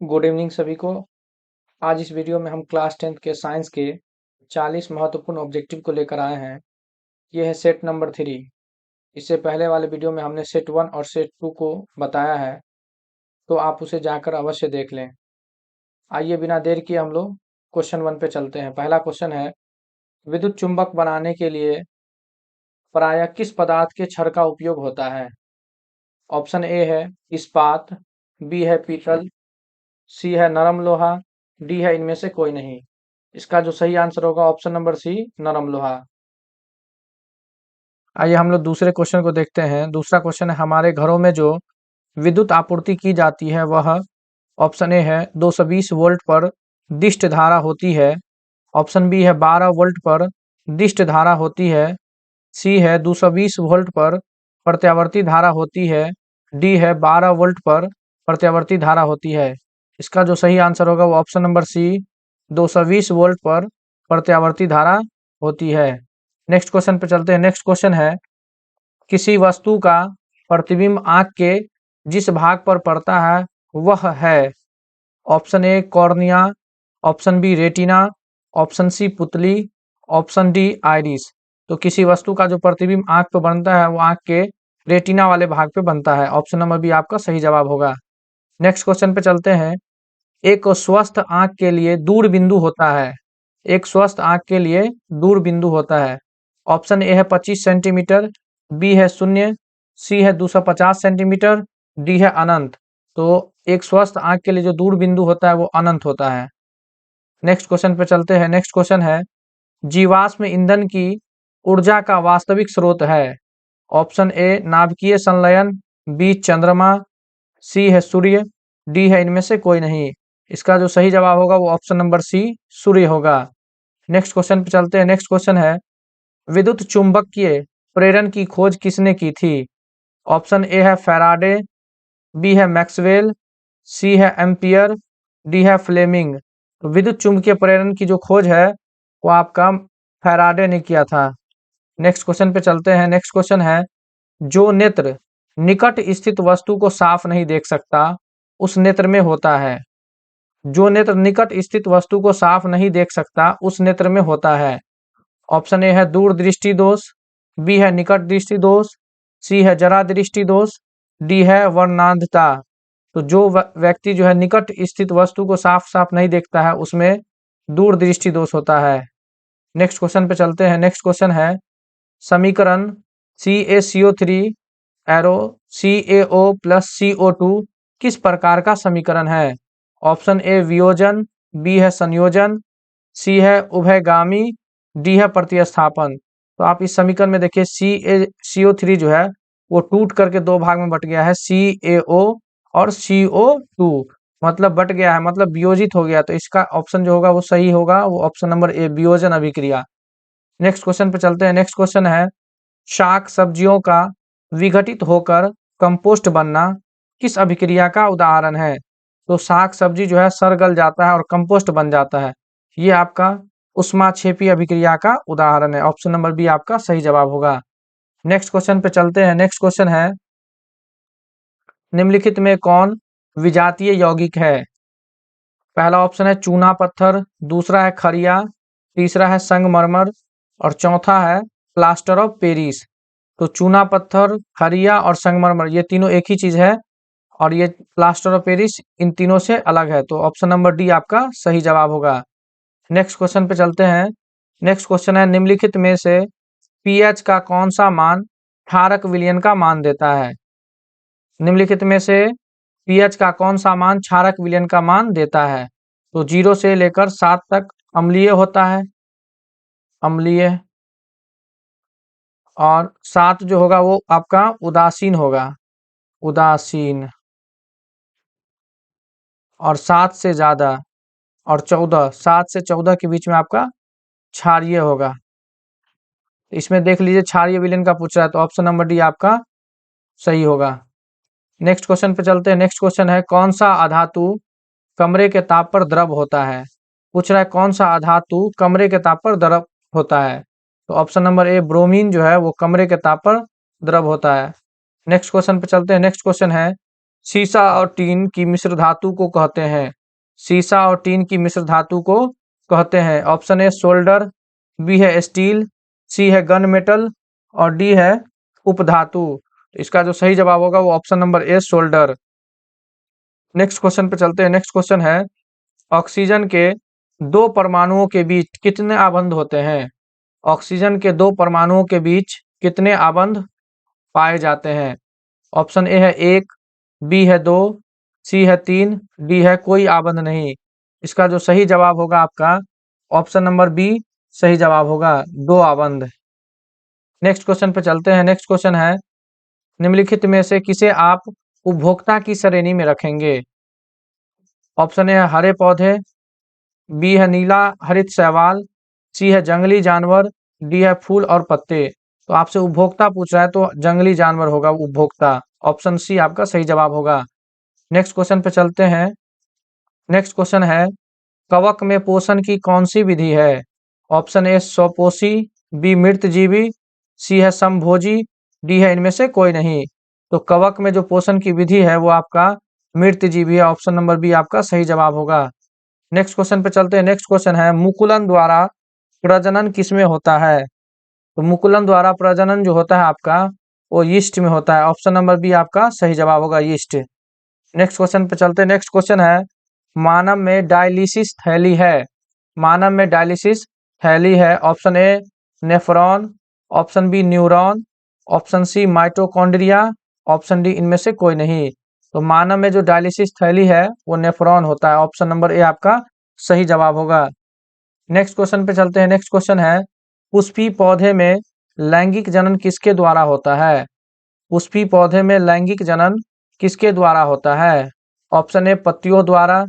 Good evening सभी को। आज इस वीडियो में हम क्लास 10th के साइंस के 40 महत्वपूर्ण ऑब्जेक्टिव को लेकर आए हैं। ये है सेट नंबर 3। इससे पहले वाले वीडियो में हमने सेट 1 और सेट 2 को बताया है, तो आप उसे जाकर अवश्य देख लें। आइए बिना देर किए हम लोग क्वेश्चन 1 पे चलते हैं। पहला क्वेश्चन है, विद्युत चुंबक बनाने के लिए प्रायः किस पदार्थ के छड़ का उपयोग होता है? ऑप्शन ए है इस्पात, बी है पीतल, सी है नरम लोहा, डी है इनमें से कोई नहीं। इसका जो सही आंसर होगा ऑप्शन नंबर सी, नरम लोहा। आइए हम लोग दूसरे क्वेश्चन को देखते हैं। दूसरा क्वेश्चन है, हमारे घरों में जो विद्युत आपूर्ति की जाती है वह ऑप्शन ए है 220 वोल्ट पर दिष्ट धारा होती है, ऑप्शन बी है 12 वोल्ट पर दिष्ट धारा होती है, सी है 220 वोल्ट पर प्रत्यावर्ती धारा होती है, डी है 12 वोल्ट पर प्रत्यावर्ती धारा होती है। इसका जो सही आंसर होगा वो ऑप्शन नंबर सी, 220 वोल्ट पर प्रत्यावर्ती धारा होती है। नेक्स्ट क्वेश्चन पे चलते हैं। नेक्स्ट क्वेश्चन है, किसी वस्तु का प्रतिबिंब आंख के जिस भाग पर पड़ता है वह है? Option A cornea, option B retina, option C पुतली, ऑप्शन डी आइरिस। तो किसी वस्तु का जो प्रतिबिंब आंख पे बनता है वो आंख के रेटिना वाले भाग पे बनता है। ऑप्शन नंबर बी आपका सही जवाब होगा। नेक्स्ट क्वेश्चन पे चलते हैं। एक स्वस्थ आंख के लिए दूर बिंदु होता है। एक स्वस्थ आंख के लिए दूर बिंदु होता है। ऑप्शन ए है 25 सेंटीमीटर, बी है 0, सी है 250 सेंटीमीटर, डी है अनंत। तो एक स्वस्थ आंख के लिए जो दूर बिंदु होता है वो अनंत होता है। नेक्स्ट क्वेश्चन पे चलते हैं। नेक्स्ट क्वेश्चन है, जीवाश्म ईंधन की ऊर्जा का वास्तविक स्रोत है? ऑप्शन ए नाभिकीय संलयन, बी चंद्रमा, सी है सूर्य, डी है इनमें से कोई नहीं। इसका जो सही जवाब होगा वो ऑप्शन नंबर सी, सूर्य होगा। नेक्स्ट क्वेश्चन पे चलते हैं। नेक्स्ट क्वेश्चन है, विद्युत चुंबकीय प्रेरण की खोज किसने की थी? ऑप्शन ए है फैराडे, बी है मैक्सवेल, सी है एम्पियर, डी है फ्लेमिंग। तो विद्युत चुंबकीय प्रेरण की जो खोज है वो आपका फैराडे ने किया था। नेक्स्ट क्वेश्चन पे चलते हैं। नेक्स्ट क्वेश्चन है, जो नेत्र निकट स्थित वस्तु को साफ नहीं देख सकता उस नेत्र में होता है? जो नेत्र निकट स्थित वस्तु को साफ नहीं देख सकता उस नेत्र में होता है। ऑप्शन ए है दूर दृष्टि दोष, बी है निकट दृष्टि दोष, सी है जरा दृष्टि दोष, डी है वर्णांधता। तो जो व्यक्ति जो है निकट स्थित वस्तु को साफ साफ नहीं देखता है उसमें दूर दृष्टि दोष होता है। नेक्स्ट क्वेश्चन पे चलते हैं। नेक्स्ट क्वेश्चन है, समीकरण CaCO3 arrow CaO plus CO2 किस प्रकार का समीकरण है? ऑप्शन ए वियोजन, बी है संयोजन, सी है उभयगामी, डी है प्रतिस्थापन। तो आप इस समीकरण में देखिए CaCO3 जो है वो टूट करके दो भाग में बट गया है, CaO और CO2, मतलब बट गया है, मतलब वियोजित हो गया। तो इसका ऑप्शन जो होगा वो सही होगा, वो ऑप्शन नंबर ए वियोजन अभिक्रिया। नेक्स्ट क्वेश्चन पे चलते हैं। नेक्स्ट क्वेश्चन है, शाक सब्जियों का विघटित होकर कंपोस्ट बनना किस अभिक्रिया का उदाहरण है? तो शाक सब्जी जो है सड़ गल जाता है और कंपोस्ट बन जाता है। ये आपका उष्माक्षेपी अभिक्रिया का उदाहरण है। ऑप्शन नंबर बी आपका सही जवाब होगा। नेक्स्ट क्वेश्चन पे चलते हैं। नेक्स्ट क्वेश्चन है, निम्नलिखित में कौन विजातीय यौगिक है? पहला ऑप्शन है चूना पत्थर, दूसरा है खरिया, तीसरा है संगमरमर और चौथा है प्लास्टर ऑफ पेरिस। तो चूना पत्थर, खरिया और संगमरमर ये तीनों एक ही चीज है और ये प्लास्टर ऑफ पेरिस इन तीनों से अलग है। तो ऑप्शन नंबर डी आपका सही जवाब होगा। नेक्स्ट क्वेश्चन पे चलते हैं। नेक्स्ट क्वेश्चन है, निम्नलिखित में से पीएच का कौन सा मान क्षारक विलयन का मान देता है? निम्नलिखित में से पीएच का कौन सा मान क्षारक विलयन का मान देता है? तो 0 से लेकर 7 तक अम्लीय होता है, अम्लीय, और 7 जो होगा वो आपका उदासीन होगा, उदासीन, और 7 से ज्यादा और 14, 7 से 14 के बीच में आपका क्षारीय होगा। इसमें देख लीजिए क्षारीय विलयन का पूछ रहा है, तो ऑप्शन नंबर डी आपका सही होगा। नेक्स्ट क्वेश्चन पे चलते हैं। नेक्स्ट क्वेश्चन है, कौन सा अधातु कमरे के ताप पर द्रव होता है? पूछ रहा है कौन सा अधातु कमरे के ताप पर द्रव होता है? तो ऑप्शन नंबर ए ब्रोमीन जो है वो कमरे के ताप पर द्रव होता है। नेक्स्ट क्वेश्चन पे चलते हैं। नेक्स्ट क्वेश्चन है, सीसा और टीन की मिश्र धातु को कहते हैं? सीसा और टीन की मिश्र धातु को कहते हैं? ऑप्शन ए सोल्डर, बी है स्टील, सी है गन मेटल और डी है उपधातु। इसका जो सही जवाब होगा वो option number A solder. Next question पे चलते हैं। नेक्स्ट क्वेश्चन है ऑक्सीजन के दो परमाणुओं के बीच कितने आबंध होते हैं? ऑक्सीजन के दो परमाणुओं के बीच कितने आबंध पाए जाते हैं? ऑप्शन ए है 1, बी है 2, सी है 3, डी है कोई आबंध नहीं। इसका जो सही जवाब होगा आपका ऑप्शन नंबर बी सही जवाब होगा, 2 आबंध। नेक्स्ट क्वेश्चन पे चलते हैं। नेक्स्ट क्वेश्चन है निम्नलिखित में से किसे आप उपभोक्ता की श्रेणी में रखेंगे? ऑप्शन ए है हरे पौधे, बी है नीला हरित शैवाल, सी है जंगली जानवर, डी है फूल और पत्ते। तो आपसे उपभोक्ता पूछ रहा है तो जंगली जानवर होगा उपभोक्ता। ऑप्शन सी आपका सही जवाब होगा। नेक्स्ट क्वेश्चन पे चलते हैं। नेक्स्ट क्वेश्चन है कवक में पोषण की कौन सी विधि है? ऑप्शन ए स्वपोषी, बी मृतजीवी, सी है समभोजी, डी है इनमें से कोई नहीं। तो कवक में जो पोषण की विधि है वो आपका मृतजीवी है। ऑप्शन नंबर बी आपका सही जवाब होगा। नेक्स्ट क्वेश्चन पे चलते हैं। नेक्स्ट क्वेश्चन है मुकुलन द्वारा प्रजनन किसमें होता है? तो मुकुलन द्वारा प्रजनन जो होता है आपका वो यीस्ट में होता है। ऑप्शन नंबर बी आपका सही जवाब होगा यीस्ट। नेक्स्ट क्वेश्चन पे चलते हैं। नेक्स्ट क्वेश्चन है मानव में डायलिसिस थैली है? मानव में डायलिसिस थैली है। Option A nephron, option B neuron, option C mitochondria, option D इनमें से कोई नहीं। तो मानव में जो डायलिसिस थैली है वो नेफ्रॉन होता है। ऑप्शन नंबर ए आपका सही जवाब होगा। नेक्स्ट क्वेश्चन पे चलते हैं। नेक्स्ट क्वेश्चन है पुष्पी पौधे में लैंगिक जनन किसके द्वारा होता है? पुष्पी पौधे में लैंगिक जनन किसके द्वारा होता है? ऑप्शन ए पत्तियों द्वारा,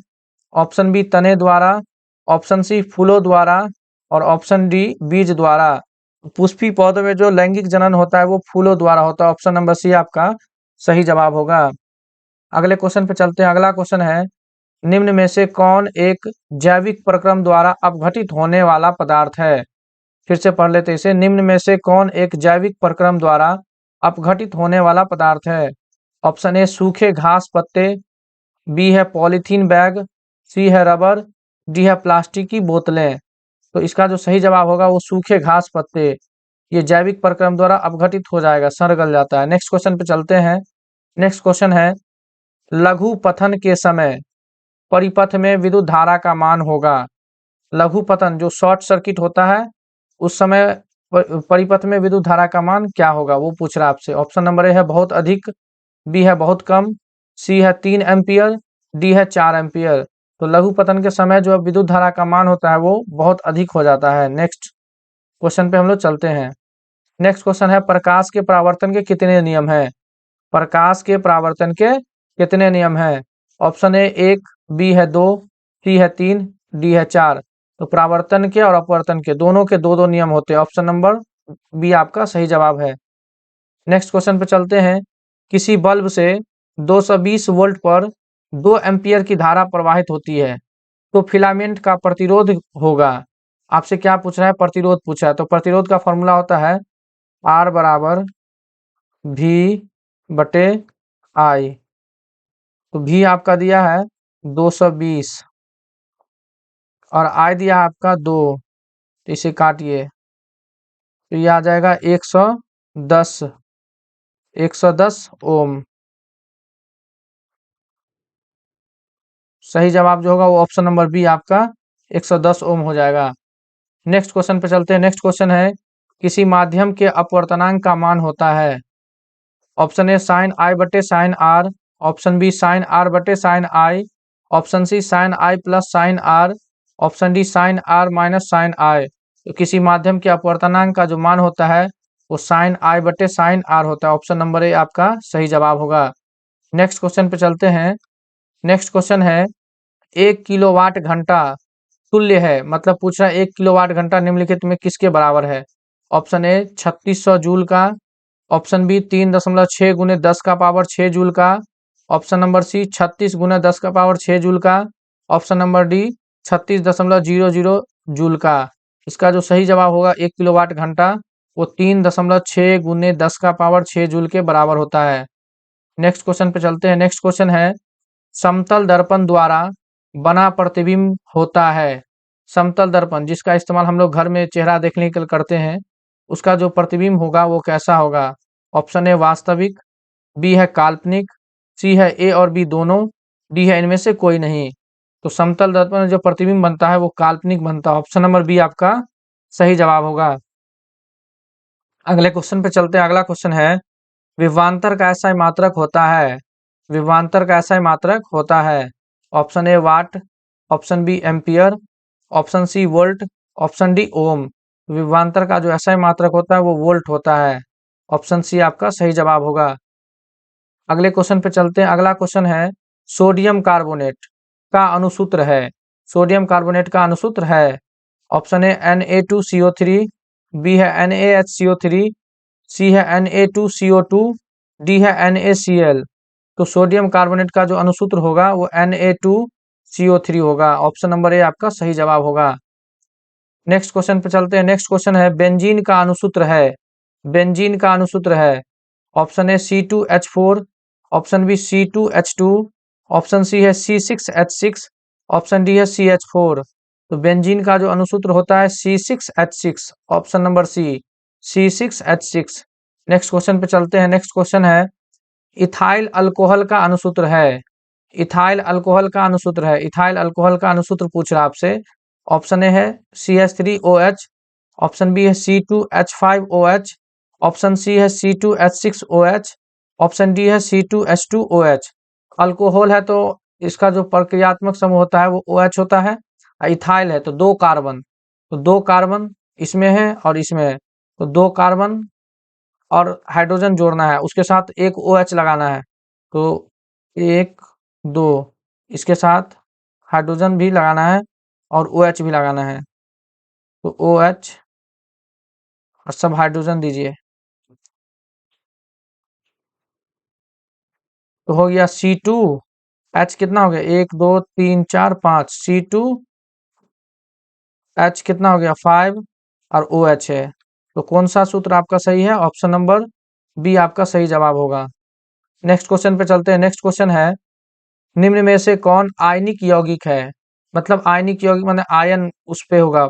ऑप्शन बी तने द्वारा, ऑप्शन सी फूलों द्वारा और ऑप्शन डी बीज द्वारा। पुष्पी पौधे में जो लैंगिक जनन होता है वो फूलों द्वारा होता है। ऑप्शन नंबर सी आपका सही जवाब होगा। अगले क्वेश्चन पे चलते हैं। अगला क्वेश्चन है निम्न में से कौन एक जैविक प्रक्रम द्वारा अपघटित होने वाला पदार्थ है? फिर से पढ़ लेते हैं इसे। निम्न में से कौन एक जैविक प्रक्रम द्वारा अपघटित होने वाला पदार्थ है? ऑप्शन ए सूखे घास पत्ते, बी है पॉलीथीन बैग, सी है रबर, डी है प्लास्टिक की बोतलें। तो इसका जो सही जवाब होगा वो सूखे घास पत्ते। ये जैविक प्रक्रम द्वारा अपघटित हो जाएगा, सड़ गल जाता है। नेक्स्ट क्वेश्चन पे चलते हैं। नेक्स्ट क्वेश्चन है लघु पथन के समय परिपथ में विद्युत धारा का मान होगा? लघु पतन जो शॉर्ट सर्किट होता है उस समय परिपथ में विद्युत धारा का मान क्या होगा वो पूछ रहा है आपसे। ऑप्शन नंबर ए है बहुत अधिक, बी है बहुत कम, सी है 3 एम्पियर, डी है 4 एम्पियर। तो लघु पतन के समय जो विद्युत धारा का मान होता है वो बहुत अधिक हो जाता है। नेक्स्ट क्वेश्चन पे हम लोग चलते हैं। नेक्स्ट क्वेश्चन है प्रकाश के परावर्तन के कितने नियम हैं? प्रकाश के परावर्तन के कितने नियम हैं? ऑप्शन ए 1, बी है 2, सी है 3, डी है 4। तो परावर्तन के और अपवर्तन के दोनों के दो दो नियम होते हैं। ऑप्शन नंबर बी आपका सही जवाब है। नेक्स्ट क्वेश्चन पे चलते हैं। किसी बल्ब से 220 वोल्ट पर 2 एम्पियर की धारा प्रवाहित होती है तो फिलामेंट का प्रतिरोध होगा। आपसे क्या पूछ रहा है? प्रतिरोध पूछा है। तो प्रतिरोध का फॉर्मूला होता है R बराबर V बटे I। तो V आपका दिया है 220 और I दिया है आपका 2। तो इसे काटिए तो ये आ जाएगा 110 ओम। सही जवाब जो होगा वो ऑप्शन नंबर बी आपका 110 ओम हो जाएगा। नेक्स्ट क्वेश्चन पे चलते हैं। नेक्स्ट क्वेश्चन है किसी माध्यम के अपवर्तनांक का मान होता है? ऑप्शन ए साइन आई बटे sine R, option B sine R बटे sine I, option C sine I plus sine R, option D sine R minus sine I. तो किसी माध्यम के अपवर्तनांक का जो मान होता है वो साइन आई बटे साइन आर होता है। ऑप्शन नंबर ए आपका सही जवाब होगा। नेक्स्ट क्वेश्चन पे चलते हैं। नेक्स्ट क्वेश्चन है 1 किलोवाट घंटा तुल्य है, मतलब पूछ रहा है 1 किलोवाट घंटा निम्नलिखित में किसके बराबर है? ऑप्शन ए 3600 जूल का, ऑप्शन बी 3.6 गुने 10 का पावर 6 जूल का, ऑप्शन नंबर सी 36 गुना 10 का पावर 6 जूल का, ऑप्शन नंबर डी 36.00 जूल का। इसका जो सही जवाब होगा 1 किलोवाट घंटा वो 3.6 गुने 10 का पावर 6 जूल के बराबर होता है। नेक्स्ट क्वेश्चन पे चलते हैं। नेक्स्ट क्वेश्चन है, समतल दर्पण द्वारा बना प्रतिबिंब होता है। समतल दर्पण जिसका इस्तेमाल हम लोग घर में चेहरा देखने के लिए करते हैं, उसका जो प्रतिबिंब होगा वो कैसा होगा? ऑप्शन ए वास्तविक, बी है काल्पनिक, सी है ए और बी दोनों, डी है इनमें से कोई नहीं। तो समतल दर्पण में जो प्रतिबिंब बनता है वो काल्पनिक बनता है। ऑप्शन नंबर बी आपका सही जवाब होगा। अगले क्वेश्चन पे चलते हैं। अगला क्वेश्चन है, विभवांतर का ऐसा मात्रक होता है। विभवांतर का ऐसा मात्रक होता है। Option A watt, option B ampere, option C volt, option D ohm. विभवांतर का जो ऐसा मात्रक होता है वो वोल्ट होता है। ऑप्शन सी आपका सही जवाब होगा। अगले क्वेश्चन पे चलते हैं। अगला क्वेश्चन है, सोडियम कार्बोनेट का अणुसूत्र है। सोडियम कार्बोनेट का अणुसूत्र है। ऑप्शन ए Na2CO3, बी है NaHCO3, सी है Na2CO2, डी है NaCl। तो सोडियम कार्बोनेट का जो अणुसूत्र होगा वो Na2CO3 होगा। ऑप्शन नंबर ए आपका सही जवाब होगा। नेक्स्ट क्वेश्चन पे चलते हैं। नेक्स्ट क्वेश्चन है, बेंजीन का अणुसूत्र है। बेंजीन का अणुसूत्र है। Option A C2H4, option B C2H2, option C है C6H6, ऑप्शन डी है CH4। तो बेंजीन का जो अणुसूत्र होता है C6H6, option number C C6H6। Next question पे चलते हैं। नेक्स्ट क्वेश्चन है, इथाइल अल्कोहल का अणुसूत्र है। इथाइल अल्कोहल का अणुसूत्र है। इथाइल अल्कोहल का अणुसूत्र पूछ रहा है आपसे। ऑप्शन ए है CH3OH, ऑप्शन बी है C2H5OH, ऑप्शन सी है C2H6OH, ऑप्शन डी है C2H2OH। अल्कोहल है तो इसका जो प्रक्रियात्मक समूह होता है वो OH होता है। इथाइल है तो दो कार्बन, तो दो कार्बन इसमें है और इसमें है, तो दो कार्बन और हाइड्रोजन जोड़ना है, उसके साथ एक OH लगाना है। तो एक दो, इसके साथ हाइड्रोजन भी लगाना है और OH भी लगाना है। तो OH और सब हाइड्रोजन दीजिए, तो हो गया C2। H कितना हो गया? 1 2 3 4 5। C2H कितना हो गया? 5 और OH है। तो कौन सा सूत्र आपका सही है? ऑप्शन नंबर बी आपका सही जवाब होगा। नेक्स्ट क्वेश्चन पे चलते हैं। नेक्स्ट क्वेश्चन है, निम्न में से कौन आयनिक यौगिक है? मतलब आयनिक यौगिक माने आयन उस पे होगा,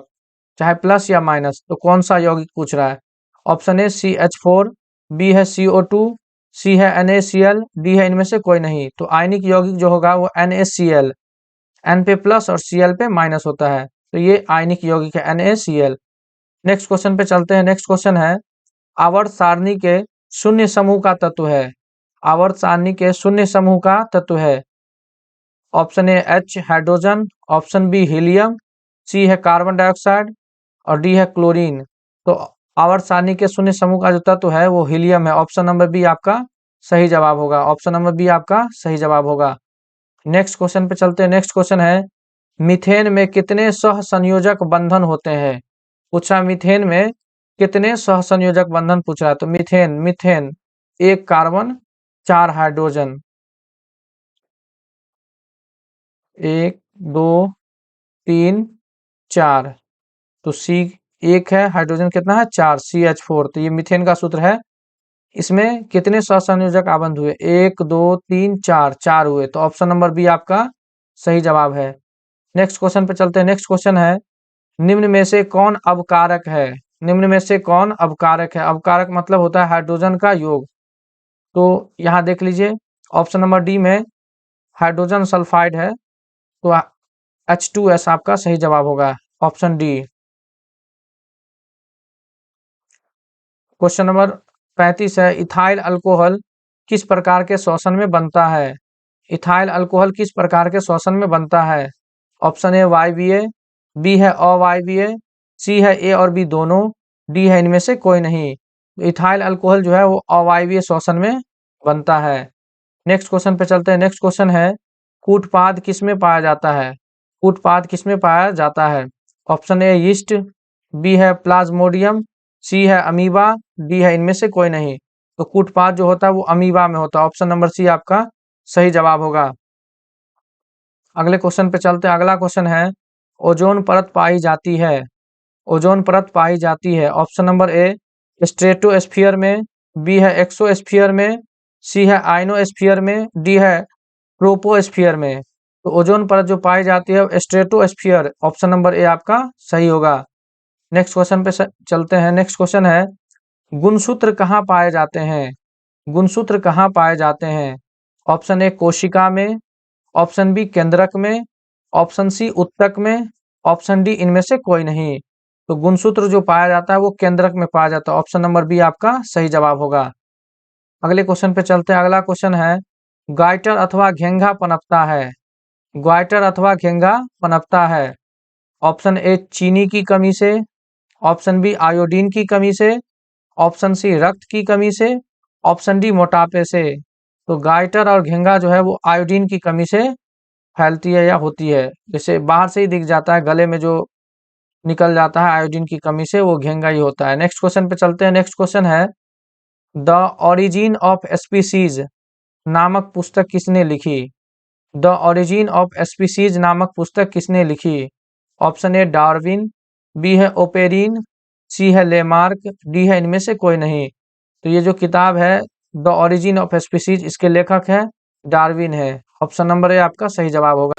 चाहे प्लस या माइनस। तो कौन सा यौगिक पूछ रहा है? ऑप्शन ए CH4, बी है CO2, सी है NaCl, डी है इनमें से कोई नहीं। तो आयनिक यौगिक जो होगा वो NaCl, N पे प्लस और Cl पे माइनस होता है, तो ये आयनिक यौगिक है NaCl। नेक्स्ट क्वेश्चन पे चलते हैं। नेक्स्ट क्वेश्चन है, आवर्त सारणी के शून्य समूह का तत्व है। आवर्त सारणी के शून्य समूह का तत्व है। Option A H hydrogen, option B helium, C है कार्बन डाइऑक्साइड और डी है क्लोरीन। तो आवर्त सारणी के शून्य समूह का जो तत्व है वो हीलियम है। ऑप्शन नंबर बी आपका सही जवाब होगा। ऑप्शन नंबर बी आपका सही जवाब होगा। नेक्स्ट क्वेश्चन पे चलते हैं। नेक्स्ट क्वेश्चन है, मीथेन में कितने सहसंयोजक बंधन होते हैं? पूछा मीथेन में कितने सहसंयोजक बंधन पूछ रहा है। तो मीथेन मीथेन एक कार्बन चार हाइड्रोजन, 1 2 3 4। तो सी एक है, हाइड्रोजन कितना है? 4, CH4। तो ये मीथेन का सूत्र है। इसमें कितने सहसंयोजक आबंध हुए? 1 2 3 4, 4 हुए। तो ऑप्शन नंबर बी आपका सही जवाब है। नेक्स्ट क्वेश्चन पे चलते हैं। नेक्स्ट क्वेश्चन है, निम्न में से कौन अवकारक है? निम्न में से कौन अवकारक है? अवकारक मतलब होता है हाइड्रोजन का योग। तो यहाँ देख लीजिए, ऑप्शन नंबर डी में हाइड्रोजन सल्फाइड है, तो H2S आपका सही जवाब होगा। Option D. क्वेश्चन नंबर 35 है, इथाइल अल्कोहल किस प्रकार के श्वसन में बनता है? इथाइल अल्कोहल किस प्रकार के श्वसन में बनता है? ऑप्शन ए वायवीय, बी है अवायवीय, सी है ए और बी दोनों, डी है इनमें से कोई नहीं। इथाइल अल्कोहल जो है वो अवायवीय श्वसन में बनता है। नेक्स्ट क्वेश्चन पे चलते हैं। नेक्स्ट क्वेश्चन है, कूटपाद किस में पाया जाता है? कूटपाद किस में पाया जाता है? ऑप्शन ए यीस्ट, बी है प्लाज्मोडियम, सी है अमीबा, डी है इनमें से कोई नहीं। तो कूटपाद जो होता है वो अमीबा में होता है। ऑप्शन नंबर सी आपका सही जवाब होगा। अगले क्वेश्चन पे चलते हैं। अगला क्वेश्चन है, ओजोन परत पाई जाती है। ओजोन परत पाई जाती है। ऑप्शन नंबर ए स्ट्रेटोस्फीयर में, बी है एक्सोस्फीयर में, सी है आइनोस्फीयर में, डी है ट्रोपोस्फीयर में। तो ओजोन परत जो पाई जाती है स्ट्रेटोस्फीयर, ऑप्शन नंबर ए आपका सही होगा। नेक्स्ट क्वेश्चन पे चलते हैं। नेक्स्ट क्वेश्चन है गुणसूत्र कहाँ पाए जाते हैं? गुणसूत्र कहाँ पाए जाते हैं? ऑप्शन ए कोशिका में, ऑप्शन बी केंद्रक में, ऑप्शन सी उत्तक में, ऑप्शन डी इनमें से कोई नहीं। तो गुणसूत्र जो पाया जाता है वो केंद्रक में पाया जाता है, ऑप्शन नंबर बी आपका सही जवाब होगा। अगले क्वेश्चन पे चलते हैं। अगला क्वेश्चन है ग्वाइटर अथवा घेंघा पनपता है। ग्वाइटर अथवा घेंघा पनपता है। ऑप्शन ए चीनी की कमी से, ऑप्शन बी आयोडीन की कमी से, ऑप्शन सी रक्त की कमी से, ऑप्शन डी मोटापे से। तो गाइटर और घेंघा जो है वो आयोडीन की कमी से फैलती है या होती है। जैसे बाहर से ही दिख जाता है, गले में जो निकल जाता है आयोडीन की कमी से, वो घेंघा ही होता है। नेक्स्ट क्वेश्चन पे चलते हैं। नेक्स्ट क्वेश्चन है द ओरिजिन ऑफ स्पीसीज नामक पुस्तक किसने लिखी? द ओरिजिन ऑफ स्पीसीज नामक पुस्तक किसने लिखी? ऑप्शन ए डार्विन, बी है ओपेरिन, सी है लेमार्क, डी है इनमें से कोई नहीं। तो ये जो किताब है द ओरिजिन ऑफ स्पीसीज, इसके लेखक है डार्विन है। ऑप्शन नंबर ए आपका सही जवाब होगा।